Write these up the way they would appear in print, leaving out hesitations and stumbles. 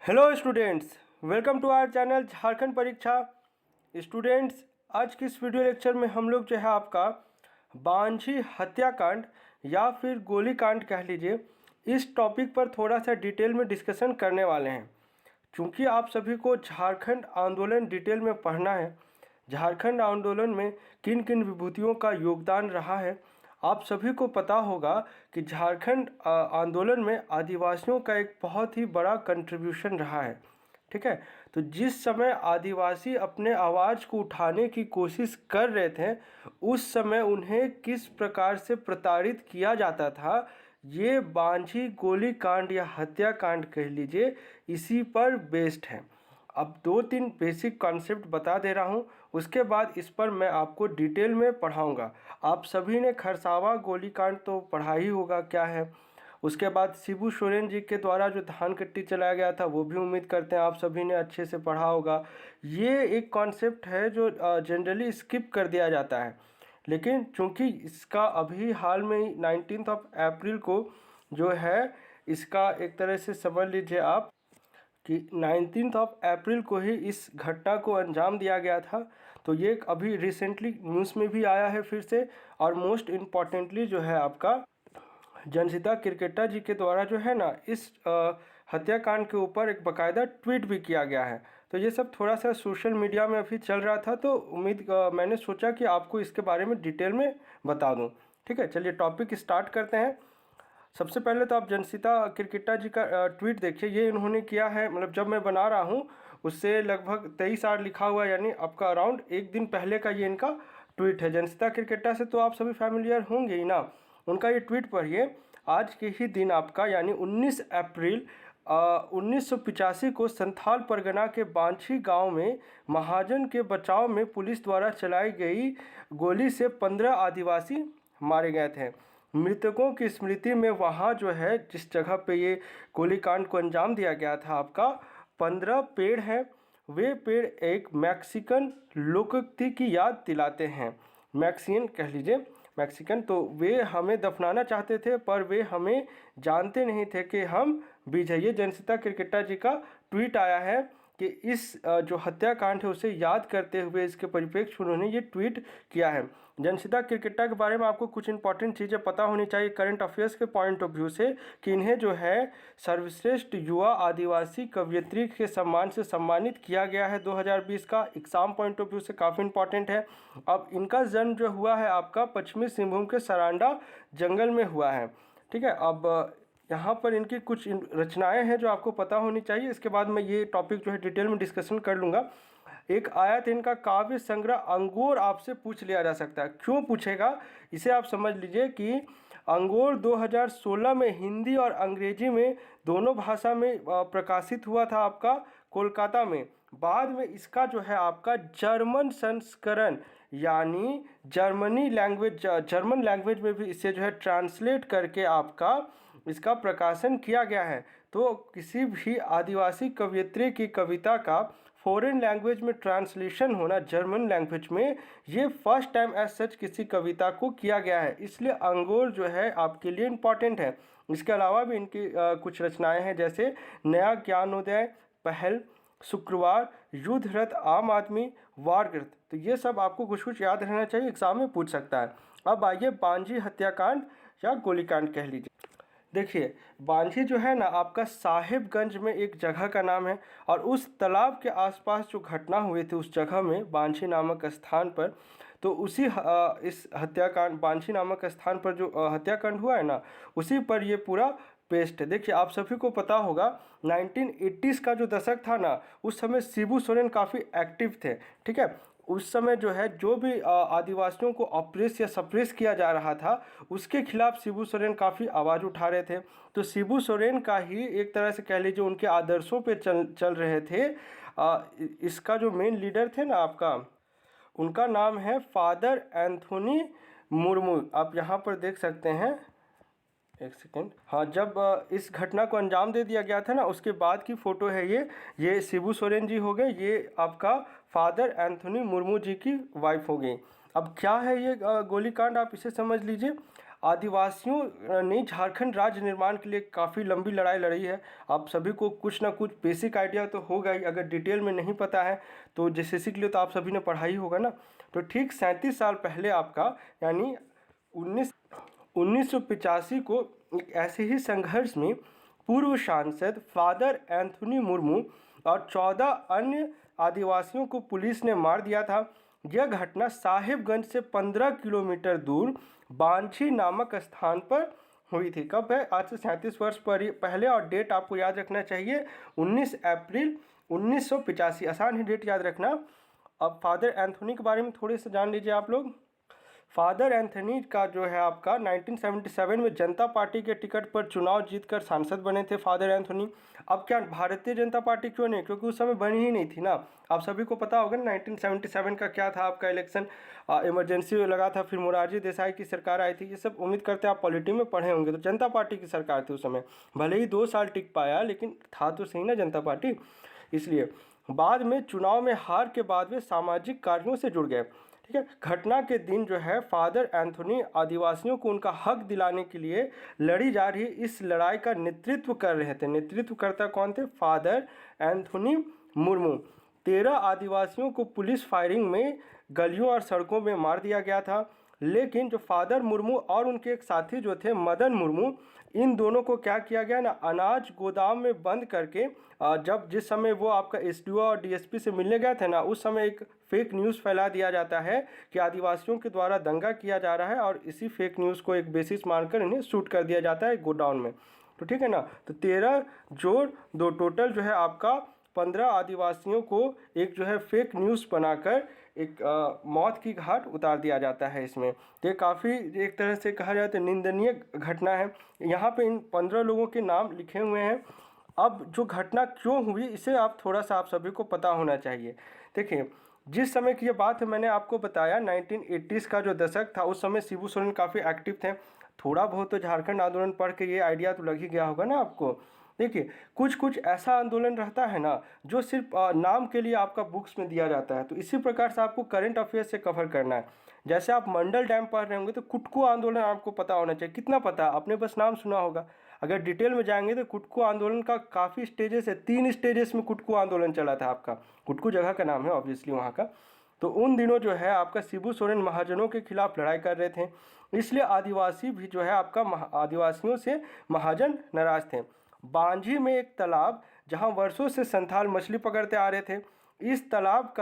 Hello students, welcome to our channel Jharkhand परीक्षा। Students, आज की इस वीडियो लेक्चर में हम लोग जो है आपका बांझी हत्याकांड या फिर गोलीकांड कह लीजिए, इस टॉपिक पर थोड़ा सा डिटेल में डिस्कशन करने वाले हैं। क्योंकि आप सभी को झारखंड आंदोलन डिटेल में पढ़ना है, झारखंड आंदोलन में किन किन विभूतियों का योगदान रहा है। आप सभी को पता होगा कि झारखंड आंदोलन में आदिवासियों का एक बहुत ही बड़ा कंट्रीब्यूशन रहा है। ठीक है, तो जिस समय आदिवासी अपने आवाज़ को उठाने की कोशिश कर रहे थे, उस समय उन्हें किस प्रकार से प्रताड़ित किया जाता था, ये बांझी गोलीकांड या हत्याकांड कह लीजिए, इसी पर बेस्ड है। अब 2-3 बेसिक कॉन्सेप्ट बता दे रहा हूँ, उसके बाद इस पर मैं आपको डिटेल में पढ़ाऊँगा। आप सभी ने खरसावा गोलीकांड तो पढ़ा ही होगा क्या है। उसके बाद शिबू सोरेन जी के द्वारा जो धान कट्टी चलाया गया था, वो भी उम्मीद करते हैं आप सभी ने अच्छे से पढ़ा होगा। ये एक कॉन्सेप्ट है जो जनरली स्किप कर दिया जाता है, लेकिन चूंकि इसका अभी हाल में ही 19 अप्रैल को जो है, इसका एक तरह से समझ लीजिए आप कि 19 अप्रैल को ही इस घटना को अंजाम दिया गया था। तो ये अभी रिसेंटली न्यूज़ में भी आया है फिर से। और मोस्ट इम्पॉर्टेंटली जो है आपका जनसिता किरकेटा जी के द्वारा जो है ना, इस हत्याकांड के ऊपर एक बाकायदा ट्वीट भी किया गया है। तो ये सब थोड़ा सा सोशल मीडिया में अभी चल रहा था, तो मैंने सोचा कि आपको इसके बारे में डिटेल में बता दूं। ठीक है, चलिए टॉपिक स्टार्ट करते हैं। सबसे पहले तो आप जनसिता किरकेटा जी का ट्वीट देखिए। ये इन्होंने किया है, मतलब जब मैं बना रहा हूँ उससे लगभग 23 आवर लिखा हुआ है, यानी आपका अराउंड एक दिन पहले का ये इनका ट्वीट है। जनसिता किरकेटा से तो आप सभी फैमिलियर होंगे ही ना। उनका ये ट्वीट पढ़िए। आज के ही दिन आपका यानी 19 अप्रैल 1985 को संथाल परगना के बांछी गांव में महाजन के बचाव में पुलिस द्वारा चलाई गई गोली से 15 आदिवासी मारे गए थे। मृतकों की स्मृति में वहाँ जो है, जिस जगह पे ये गोलीकांड को अंजाम दिया गया था, आपका 15 पेड़ हैं। वे पेड़ एक मैक्सिकन लोकोक्ति की याद दिलाते हैं। मैक्सियन कह लीजिए, मैक्सिकन। तो वे हमें दफनाना चाहते थे, पर वे हमें जानते नहीं थे कि हम बीज है। ये जनसिता किरकेटा जी का ट्वीट आया है कि इस जो हत्याकांड है उसे याद करते हुए इसके परिप्रेक्ष्य उन्होंने ये ट्वीट किया है। जनसिता किरकेटा के बारे में आपको कुछ इंपॉर्टेंट चीज़ें पता होनी चाहिए करंट अफेयर्स के पॉइंट ऑफ व्यू से, कि इन्हें जो है सर्वश्रेष्ठ युवा आदिवासी कवयित्री के सम्मान से सम्मानित किया गया है 2020 का। एग्जाम पॉइंट ऑफ व्यू से काफ़ी इंपॉर्टेंट है। अब इनका जन्म जो हुआ है आपका पश्चिमी सिंहभूम के सरांडा जंगल में हुआ है। ठीक है, अब यहाँ पर इनकी कुछ रचनाएं हैं जो आपको पता होनी चाहिए। इसके बाद मैं ये टॉपिक जो है डिटेल में डिस्कशन कर लूँगा। एक आया था इनका काव्य संग्रह अंगोर, आपसे पूछ लिया जा सकता है। क्यों पूछेगा, इसे आप समझ लीजिए कि अंगोर 2016 में हिंदी और अंग्रेजी में दोनों भाषा में प्रकाशित हुआ था आपका कोलकाता में। बाद में इसका जो है आपका जर्मन संस्करण, यानी जर्मन लैंग्वेज में भी इसे जो है ट्रांसलेट करके आपका इसका प्रकाशन किया गया है। तो किसी भी आदिवासी कवयित्री की कविता का फॉरेन लैंग्वेज में ट्रांसलेशन होना जर्मन लैंग्वेज में, ये फर्स्ट टाइम एज सच किसी कविता को किया गया है। इसलिए अंगोर जो है आपके लिए इम्पॉर्टेंट है। इसके अलावा भी इनकी कुछ रचनाएं हैं, जैसे नया ज्ञानोदय, पहल, शुक्रवार, युद्ध रथ, आम आदमी, वारग्रस्त। तो ये सब आपको कुछ कुछ याद रहना चाहिए, एग्जाम में पूछ सकता है। अब आइए बांझी हत्याकांड या गोलीकांड कह लीजिए। देखिए, बांझी जो है ना आपका साहिबगंज में एक जगह का नाम है, और उस तालाब के आसपास जो घटना हुई थी उस जगह में बांझी नामक स्थान पर, तो उसी इस हत्याकांड बांझी नामक स्थान पर जो हत्याकांड हुआ है ना, उसी पर ये पूरा पेस्ट है। देखिए, आप सभी को पता होगा 1980s का जो दशक था ना, उस समय शिबू सोरेन काफ़ी एक्टिव थे। ठीक है, उस समय जो है जो भी आदिवासियों को ऑप्रेस या सप्रेस किया जा रहा था, उसके खिलाफ शिबू सोरेन काफ़ी आवाज़ उठा रहे थे। तो शिबू सोरेन का ही एक तरह से कह लीजिए उनके आदर्शों पे चल रहे थे। इसका जो मेन लीडर थे ना आपका, उनका नाम है फादर एंथोनी मुर्मू। आप यहाँ पर देख सकते हैं, एक सेकेंड। हाँ, जब इस घटना को अंजाम दे दिया गया था ना, उसके बाद की फ़ोटो है ये शिबू सोरेन जी हो गए, ये आपका फादर एंथोनी मुर्मू जी की वाइफ हो गई। अब क्या है ये गोलीकांड, आप इसे समझ लीजिए। आदिवासियों ने झारखंड राज्य निर्माण के लिए काफ़ी लंबी लड़ाई लड़ी है। आप सभी को कुछ ना कुछ बेसिक आइडिया तो होगा ही, अगर डिटेल में नहीं पता है तो जेसीसी के लिए तो आप सभी ने पढ़ा ही होगा ना। तो ठीक 37 साल पहले आपका यानी 1985 को एक ऐसे ही संघर्ष में पूर्व सांसद फादर एंथोनी मुर्मू और 14 अन्य आदिवासियों को पुलिस ने मार दिया था। यह घटना साहिबगंज से 15 किलोमीटर दूर बांझी नामक स्थान पर हुई थी। कब है? आज से 37 वर्ष पहले। और डेट आपको याद रखना चाहिए 19 अप्रैल 1985। आसान ही डेट याद रखना। अब फादर एंथोनी के बारे में थोड़े से जान लीजिए आप लोग। फादर एंथोनी का जो है आपका 1977 में जनता पार्टी के टिकट पर चुनाव जीतकर सांसद बने थे फादर एंथोनी। अब क्या भारतीय जनता पार्टी क्यों नहीं? क्योंकि उस समय बनी ही नहीं थी ना। आप सभी को पता होगा ना 1977 का क्या था आपका इलेक्शन, इमरजेंसी लगा था, फिर मोरारजी देसाई की सरकार आई थी। ये सब उम्मीद करते हैं आप पॉलिटी में पढ़े होंगे। तो जनता पार्टी की सरकार थी उस समय, भले ही 2 साल टिक पाया लेकिन था तो सही ना जनता पार्टी। इसलिए बाद में चुनाव में हार के बाद वे सामाजिक कार्यों से जुड़ गए। ठीक है। घटना के दिन जो है फादर एंथोनी आदिवासियों को उनका हक दिलाने के लिए लड़ी जा रही इस लड़ाई का नेतृत्व कर रहे थे। नेतृत्वकर्ता कौन थे? Father Anthony Murmu. 13 आदिवासियों को पुलिस फायरिंग में गलियों और सड़कों में मार दिया गया था। लेकिन जो फादर मुर्मू और उनके एक साथी जो थे मदन मुर्मू, इन दोनों को क्या किया गया ना, अनाज गोदाम में बंद करके जिस समय वो आपका एसडीओ और डीएसपी से मिलने गए थे ना, उस समय एक फेक न्यूज़ फैला दिया जाता है कि आदिवासियों के द्वारा दंगा किया जा रहा है और इसी फेक न्यूज़ को एक बेसिस मानकर इन्हें शूट कर दिया जाता है गोडाउन में। तो ठीक है ना। तो 13 जोड़ 2 टोटल जो है आपका 15 आदिवासियों को एक जो है फेक न्यूज़ बनाकर एक मौत की घाट उतार दिया जाता है इसमें। तो ये काफ़ी एक तरह से कहा जाए तो निंदनीय घटना है। यहाँ पे इन 15 लोगों के नाम लिखे हुए हैं। अब जो घटना क्यों हुई इसे आप थोड़ा सा आप सभी को पता होना चाहिए। देखिए, जिस समय की ये बात है मैंने आपको बताया 1980s का जो दशक था, उस समय शिबू सोरेन काफ़ी एक्टिव थे। थोड़ा बहुत तो झारखंड आंदोलन पढ़ के ये आइडिया तो लग ही गया होगा ना आपको। देखिए, कुछ कुछ ऐसा आंदोलन रहता है ना जो सिर्फ नाम के लिए आपका बुक्स में दिया जाता है। तो इसी प्रकार से आपको करंट अफेयर्स से कवर करना है। जैसे आप मंडल डैम पढ़ रहे होंगे तो कुटकू आंदोलन आपको पता होना चाहिए। कितना पता? आपने बस नाम सुना होगा। अगर डिटेल में जाएंगे तो कुटकू आंदोलन का काफ़ी स्टेजेस है। 3 स्टेजेस में कुटकू आंदोलन चला था आपका। कुटकू जगह का नाम है ऑब्वियसली वहाँ का। तो उन दिनों जो है आपका शिबू सोरेन महाजनों के खिलाफ लड़ाई कर रहे थे, इसलिए आदिवासी भी जो है आपका आदिवासियों से महाजन नाराज थे। बांझी में एक तालाब जहाँ वर्षों से संथाल मछली पकड़ते आ रहे थे, इस तालाब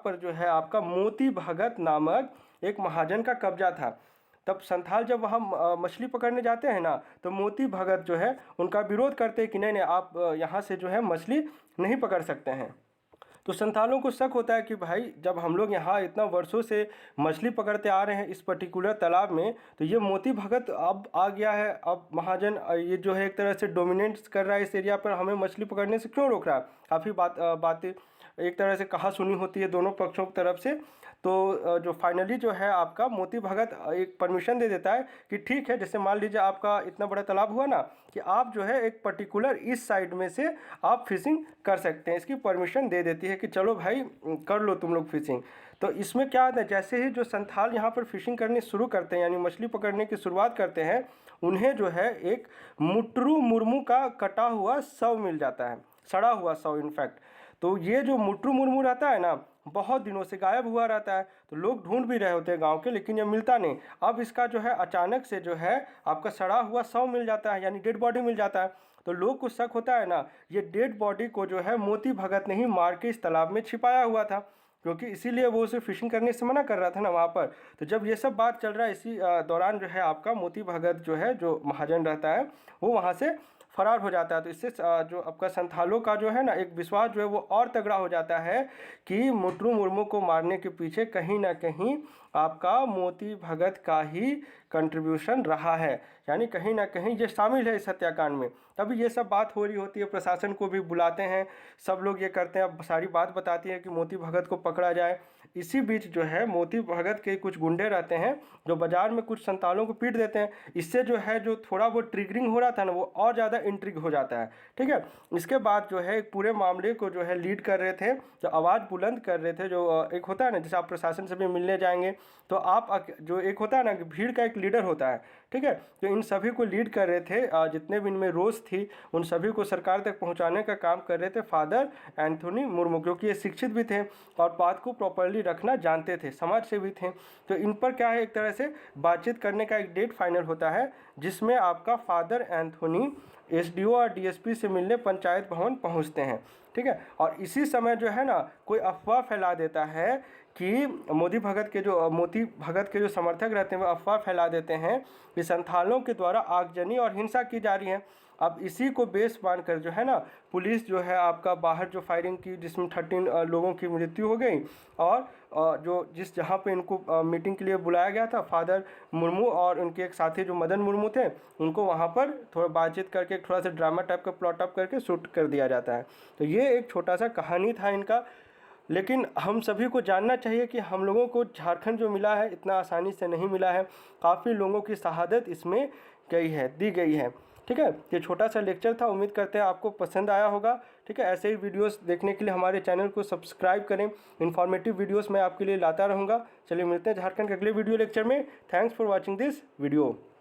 पर जो है आपका मोती भगत नामक एक महाजन का कब्जा था। तब संथाल जब वहाँ मछली पकड़ने जाते हैं ना, तो मोती भगत जो है उनका विरोध करते हैं कि नहीं नहीं, आप यहाँ से जो है मछली नहीं पकड़ सकते हैं। तो संथालों को शक होता है कि भाई जब हम लोग यहाँ इतना वर्षों से मछली पकड़ते आ रहे हैं इस पर्टिकुलर तालाब में, तो ये मोती भगत अब आ गया है, अब महाजन ये जो है एक तरह से डोमिनेट कर रहा है इस एरिया पर, हमें मछली पकड़ने से क्यों रोक रहा है। काफ़ी बातें एक तरह से कहा सुनी होती है दोनों पक्षों की तरफ से। तो जो फाइनली जो है आपका मोती भगत एक परमिशन दे देता है कि ठीक है, जैसे मान लीजिए आपका इतना बड़ा तालाब हुआ ना कि आप जो है एक पर्टिकुलर इस साइड में से आप फिशिंग कर सकते हैं। इसकी परमिशन दे देती है कि चलो भाई कर लो तुम लोग फिशिंग। तो इसमें क्या होता है, जैसे ही जो संथाल यहाँ पर फिशिंग करनी शुरू करते हैं यानी मछली पकड़ने की शुरुआत करते हैं, उन्हें जो है एक मुटरू मुर्मू का कटा हुआ शव मिल जाता है, सड़ा हुआ शव इनफैक्ट। तो ये जो मुटरू मुर्मू रहता है ना, बहुत दिनों से गायब हुआ रहता है। तो लोग ढूंढ भी रहे होते हैं गांव के, लेकिन ये मिलता नहीं। अब इसका जो है अचानक से जो है आपका सड़ा हुआ शव मिल जाता है, यानी डेड बॉडी मिल जाता है। तो लोग को शक होता है ना, ये डेड बॉडी को जो है मोती भगत ने ही मार के इस तालाब में छिपाया हुआ था, क्योंकि इसीलिए वो उसे फिशिंग करने से मना कर रहा था ना वहाँ पर। तो जब ये सब बात चल रहा है, इसी दौरान जो है आपका मोती भगत जो है, जो महाजन रहता है, वो वहाँ से फरार हो जाता है। तो इससे जो आपका संथालों का जो है ना एक विश्वास जो है वो और तगड़ा हो जाता है कि मुटरू मुर्मू को मारने के पीछे कहीं ना कहीं आपका मोती भगत का ही कंट्रीब्यूशन रहा है, यानी कहीं ना कहीं ये शामिल है इस हत्याकांड में। तभी ये सब बात हो रही होती है, प्रशासन को भी बुलाते हैं, सब लोग ये करते हैं, अब सारी बात बताती है कि मोती भगत को पकड़ा जाए। इसी बीच जो है मोती भगत के कुछ गुंडे रहते हैं जो बाजार में कुछ संतालों को पीट देते हैं। इससे जो है जो थोड़ा वो ट्रिगरिंग हो रहा था ना, वो और ज़्यादा इंट्रिग हो जाता है। ठीक है। इसके बाद जो है पूरे मामले को जो है लीड कर रहे थे, जो आवाज़ बुलंद कर रहे थे, जो एक होता है ना जैसे आप प्रशासन से भी मिलने जाएंगे तो आप जो एक होता है ना कि भीड़ का एक लीडर होता है, ठीक है। तो इन सभी को लीड कर रहे थे, जितने भी इनमें रोज थी उन सभी को सरकार तक पहुंचाने का काम कर रहे थे फादर एंथोनी मुर्मू, क्योंकि ये शिक्षित भी थे और बात को प्रॉपरली रखना जानते थे, समाज सेवी थे। तो इन पर क्या है, एक तरह से बातचीत करने का एक डेट फाइनल होता है जिसमें आपका फादर एंथोनी एसडीओ और डीएसपी से मिलने पंचायत भवन पहुंचते हैं, ठीक है। और इसी समय जो है ना कोई अफवाह फैला देता है कि मोती भगत के जो समर्थक रहते हैं वो अफवाह फैला देते हैं कि संथालों के द्वारा आगजनी और हिंसा की जा रही है। अब इसी को बेस मानकर जो है ना पुलिस जो है आपका बाहर जो फायरिंग की, जिसमें 13 लोगों की मृत्यु हो गई। और जो जिस जहाँ पे इनको मीटिंग के लिए बुलाया गया था, फादर मुर्मू और उनके एक साथी जो मदन मुर्मू थे, उनको वहाँ पर थोड़ा बातचीत करके थोड़ा सा ड्रामा टाइप का प्लॉट अप करके शूट कर दिया जाता है। तो ये एक छोटा सा कहानी था इनका। लेकिन हम सभी को जानना चाहिए कि हम लोगों को झारखंड जो मिला है इतना आसानी से नहीं मिला है, काफ़ी लोगों की शहादत इसमें दी गई है, ठीक है। ये छोटा सा लेक्चर था, उम्मीद करते हैं आपको पसंद आया होगा, ठीक है। ऐसे ही वीडियोस देखने के लिए हमारे चैनल को सब्सक्राइब करें, इन्फॉर्मेटिव वीडियोस मैं आपके लिए लाता रहूँगा। चलिए मिलते हैं झारखंड के अगले वीडियो लेक्चर में। Thanks for watching this video.